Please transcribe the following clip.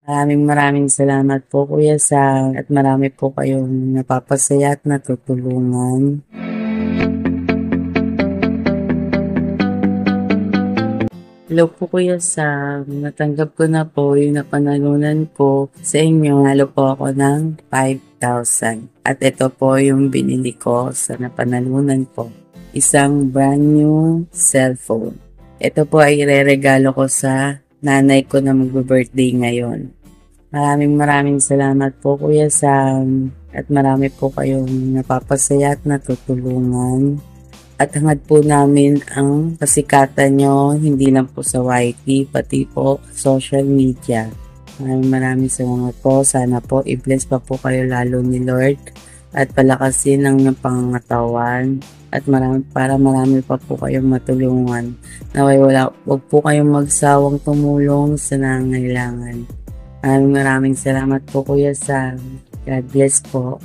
Maraming salamat po Kuya Sam at marami po kayong napapasaya at natutulungan. Hello po Kuya Sam, natanggap ko na po yung napanalunan ko sa inyo. Nalo po ako ng 5,000 at ito po yung binili ko sa napanalunan ko. Isang brand new cellphone. Ito po ay ireregalo ko sa nanay ko na mag-birthday ngayon. Maraming salamat po Kuya Sam at marami po kayong napapasaya at natutulungan. At hangad po namin ang kasikatan nyo, hindi lang po sa YT, pati po social media. Maraming salamat po. Sana po i-bless pa po kayo lalo ni Lord at palakasin ang pangangatawan at marami pa po kayong matulungan. Naway wag po kayong magsawang tumulong sa nangangailangan. Maraming salamat po Kuya Sam. God bless po.